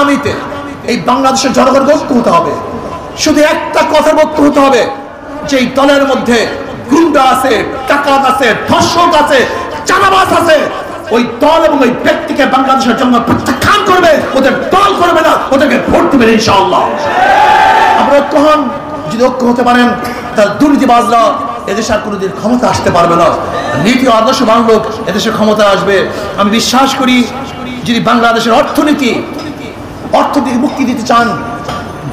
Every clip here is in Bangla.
আগামীতে এই বাংলাদেশের জনগণকে ঐক্য হতে হবে। শুধু একটা কথার ঐক্য হতে হবে যে এই দলের মধ্যে গুন্ডা আছে, টাকাত আছে, ধর্ষক আছে, চাঁদাবাজ আছে, ওই দল এবং ওই ব্যক্তিকে বাংলাদেশের জন্য প্রত্যাখ্যান করবে, ওদের দল করবে না, ওদেরকে ভোট দেবেন ইনশাআল্লাহ। আমরা ঐক্য হন, যদি ঐক্য হতে পারেন তাহলে দুর্নীতিবাজরা এদেশে আর কোনোদিন ক্ষমতা আসতে পারবে না। নীতি আদর্শবান লোক এদেশে ক্ষমতা আসবে। আমি বিশ্বাস করি যদি বাংলাদেশের অর্থনীতি মুক্তি দিতে চান,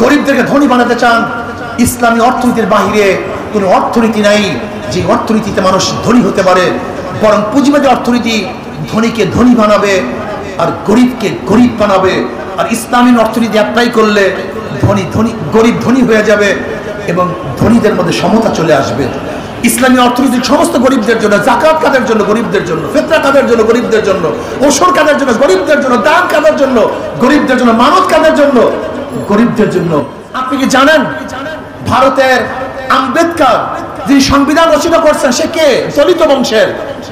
গরিবদেরকে ধনী বানাতে চান, ইসলামী অর্থনীতির বাহিরে কোনো অর্থনীতি নাই যে অর্থনীতিতে মানুষ ধনী হতে পারে। বরং পুঁজিবাদী অর্থনীতি ধনীকে ধনী বানাবে আর গরিবকে গরিব বানাবে। আর ইসলামী অর্থনীতি অ্যাপ্লাই করলে গরিব ধনী হয়ে যাবে এবং ধনীদের মধ্যে সমতা চলে আসবে। ইসলামী অর্থনীতি সমস্ত গরিবদের জন্য, যাকাত কাদের জন্য গরিবদের জন্য, ফিতরা কাদের জন্য গরিবদের জন্য, ওসর কাদের জন্য গরিবদের জন্য, দান কাদের জন্য গরিবদের জন্য, মানত কাদের জন্য গরিবদের জন্য। আপনি কি জানেন ভারতের আম্বেদকর যিনি সংবিধান রচনা করছেন সে কে? দলিত বংশের,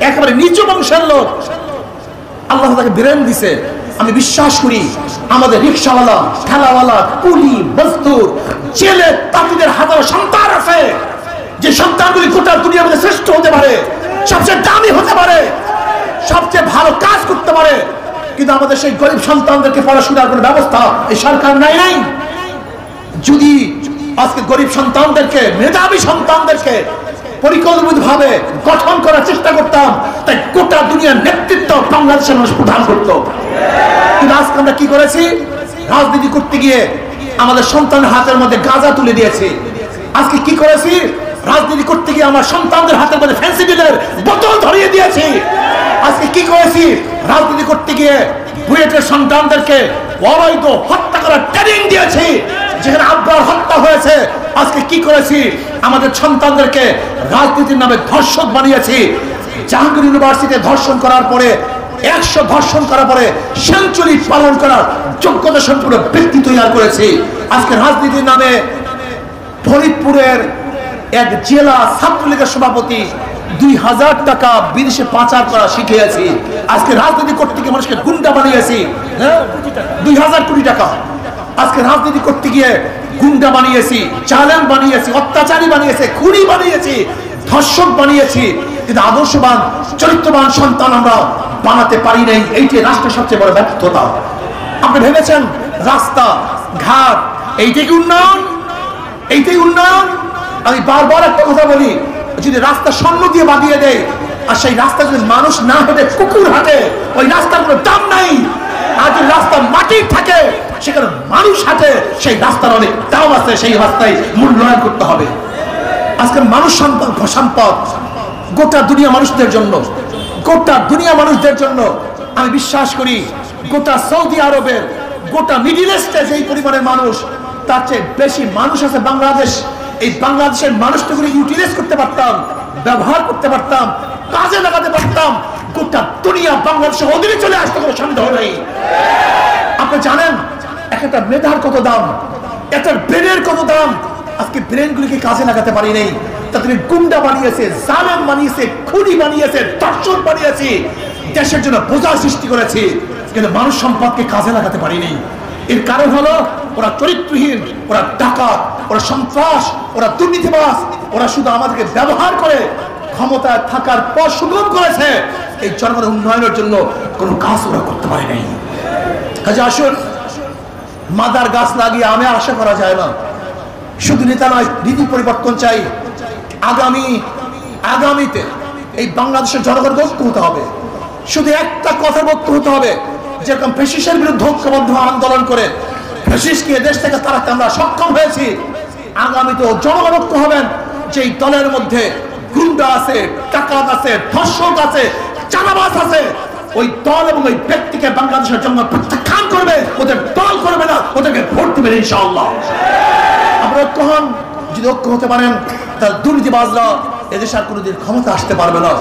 একেবারে নিচু বংশের লোক। আল্লাহ তাকে ব্রেন দিছে। আমি বিশ্বাস করি আমাদের রিকশাওয়ালা, ঠেলাওয়ালা, কুলি, মজদুর, জেলে তাঁতিদের হাজারো সন্তান আছে যে সন্তানগুলি গোটা দুনিয়ার মধ্যে শ্রেষ্ঠ হতে পারে, সবচেয়ে দামি হতে পারে, সবচেয়ে ভালো কাজ করতে পারে। কিন্তু আমাদের সেই গরিব সন্তানদেরকে পড়াশোনার কোনো ব্যবস্থা এই সরকার নাই। যদি আজকে গরিব সন্তানদেরকে, মেধাবী সন্তানদেরকে পরিকল্পিতভাবে গঠন করার চেষ্টা করতাম, তাই গোটা দুনিয়ার নেতৃত্ব বাংলাদেশের মানুষ প্রদান করতো। কিন্তু আজকে আমরা কি করেছি? রাজনীতি করতে গিয়ে আমাদের সন্তানের হাতের মধ্যে গাঁজা তুলে দিয়েছি। আজকে কি করেছি? রাজনীতি করতে গিয়ে আমার সন্তানদের হাতের মধ্যে ফেন্সিডিলের বোতল ধরিয়ে দিয়েছি। আজকে কি করেছি? রাজনীতি করতে গিয়ে বুয়েটের সন্তানদেরকে অবৈধ হত্যা করার ট্রেনিং দিয়েছি, যেখানে আব্রার হত্যা হয়েছে। আজকে কি করেছি? আমাদের সন্তানদেরকে রাজনীতির নামে ধর্ষক বানিয়েছি। জাহাঙ্গীর ইউনিভার্সিটিতে ধর্ষণ করার পরে 100 ধর্ষণ করার পরে সেঞ্চুরি পালন করার যোগ্যতা সম্পূর্ণ ব্যক্তি তৈরি করেছি। আজকে রাজনীতির নামে ফরিদপুরের এক জেলা ছাত্রলীগের সভাপতি 2000 টাকা বিদেশে পাচার করা শিখিয়েছি। আজকে রাজনীতি করতে গিয়ে মানুষকে গুন্ডা বানিয়েছি। 2000 কোটি টাকা আজকে রাজনীতি করতে গিয়ে গুন্ডা বানিয়েছি, জালেম বানিয়েছি, অত্যাচারী বানিয়েছি, খুনি বানিয়েছি, ধর্ষক বানিয়েছি। কিন্তু আদর্শবান, চরিত্রবান সন্তান আমরা বানাতে পারি নাই। এইটাই রাষ্ট্রের সবচেয়ে বড় ব্যর্থতা। আপনি ভেবেছেন রাস্তা ঘাট এইটাই কি উন্নয়ন? এইটাই উন্নয়ন? আমি বারবার একটা কথা বলি, যদি রাস্তা স্বর্ণ দিয়ে বাঁধিয়ে দেয় আর সেই রাস্তা যদি মানুষ না হেঁটে কুকুর হাঁটে, ওই রাস্তার কোনো দাম নাই। আর যদি রাস্তা মাটির থাকে, সেখানে মানুষ হাঁটে, সেই রাস্তার অনেক দাম আছে। সেই রাস্তায় মূল্যায়ন করতে হবে। আজকে মানুষ সম্পদ গোটা দুনিয়া মানুষদের জন্য, গোটা দুনিয়া মানুষদের জন্য। আমি বিশ্বাস করি গোটা সৌদি আরবের, গোটা মিডিল ইস্টে যেই পরিমাণের মানুষ, তার চেয়ে বেশি মানুষ আছে বাংলাদেশ। এই বাংলাদেশের মানুষটাগুলো ইউটিলাইজ করতে পারতাম, ব্যবহার করতে পারতাম, কাজে লাগাতে পারতাম, গোটা দুনিয়া বাংলাদেশের অধীনে চলে আসতে কোনো সন্দেহ নেই। আপনি জানেন একটা মেধার কত দাম, একটা ব্রেনের কত দাম। আজকে ব্রেনগুলিকে কাজে লাগাতে পারি নাই, তাদের গুন্ডা বানিয়েছে, জালেম বানিয়েছে, খুনি বানিয়েছে, ধর্ষক বানিয়েছি, দেশের জন্য বোঝা সৃষ্টি করেছি, কিন্তু মানুষ সম্পদকে কাজে লাগাতে পারি নাই। এর কারণ হলো ওরা চরিত্রহীন, ওরা ডাকাত, ওরা সন্ত্রাস, ওরা দুর্নীতিবাজ। ওরা শুধু আমাদেরকে ব্যবহার করে ক্ষমতায় থাকার পর সুগম করেছে। এই জনগণের উন্নয়নের জন্য কোনো কাজ ওরা করতে পারে নাই। কাজে আসুন, মাদার গাছ লাগিয়ে আমি আশা করা যায় না। শুধু নেতা নয়, নীতি পরিবর্তন চাই। আগামীতে এই বাংলাদেশের জনগণকে ঐক্য হতে হবে। শুধু একটা কথার ঐক্য হতে হবে, যেরকম ফ্যাসিস্টের বিরুদ্ধে ঐক্যবদ্ধ আন্দোলন করে ফ্যাসিস্টকে দেশ থেকে তাড়াতে আমরা সক্ষম হয়েছি। আগামীতেও জনগণ ঐক্য হবেন যে এই দলের মধ্যে গুন্ডা আছে, টাকাত আছে, ধর্ষক আছে, চাঁদাবাজ আছে, ওই দল এবং ওই ব্যক্তিকে বাংলাদেশের জন্য প্রত্যাখ্যান করবে, ওদের দল করবে না, ওদেরকে ভোট দেবেন ইনশাআল্লাহ। আমরা ঐক্য হন, যদি ঐক্য হতে পারেন তাহলে দুর্নীতিবাজরা এদেশে আর কোনোদিন ক্ষমতা আসতে পারবে না।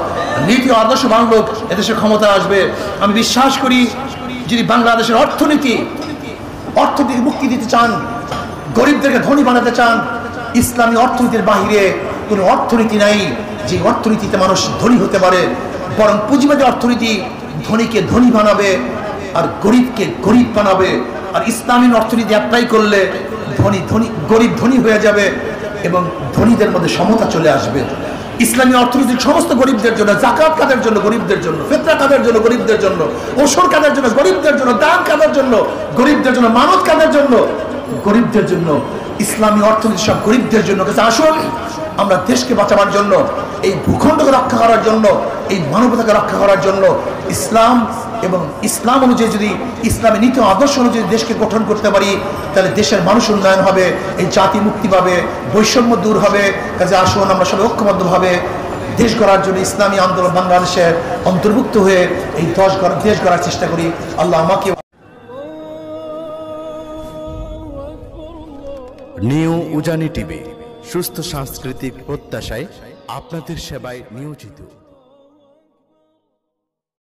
নীতি আদর্শবান লোক এদেশে ক্ষমতা আসবে। আমি বিশ্বাস করি যদি বাংলাদেশের অর্থনীতি মুক্তি দিতে চান, গরিবদেরকে ধনী বানাতে চান, ইসলামী অর্থনীতির বাহিরে কোনো অর্থনীতি নাই যে অর্থনীতিতে মানুষ ধনী হতে পারে। বরং পুঁজিবাদী অর্থনীতি ধনীকে ধনী বানাবে আর গরিবকে গরিব বানাবে। আর ইসলামী অর্থনীতি অ্যাপ্লাই করলে ধনী ধনী গরিব ধনী হয়ে যাবে এবং ধনীদের মধ্যে সমতা চলে আসবে। ইসলামী অর্থনীতি সমস্ত গরিবদের জন্য, যাকাত কাদের জন্য? গরিবদের জন্য। ফিতরা কাদের জন্য? গরিবদের জন্য। ওসর কাদের জন্য? গরিবদের জন্য। দান কাদের জন্য? গরিবদের জন্য। মানত কাদের জন্য? গরিবদের জন্য। ইসলামী অর্থনীতি সব গরিবদের জন্য। আসুন আমরা দেশকে বাঁচাবার জন্য, এই ভূখণ্ডকে রক্ষা করার জন্য, এই মানবতাকে রক্ষা করার জন্য ইসলাম এবং ইসলাম অনুযায়ী যদি ইসলামের নীতি আদর্শ অনুযায়ী দেশকে গঠন করতে পারি, তাহলে দেশের মানুষ উন্নয়ন হবে, এই জাতি মুক্তি পাবে, বৈষম্য দূর হবে। কাজে আসুন আমরা সবাই ঐক্যবদ্ধভাবে দেশ গড়ার জন্য ইসলামী আন্দোলন বাংলাদেশের অন্তর্ভুক্ত হয়ে এই দেশ গড়ার চেষ্টা করি। আল্লাহ আমাকে। নিউ উজানি টিভি, সুস্থ সাংস্কৃতিক প্রত্যাশায় আপনাদের সেবায় নিয়োজিত।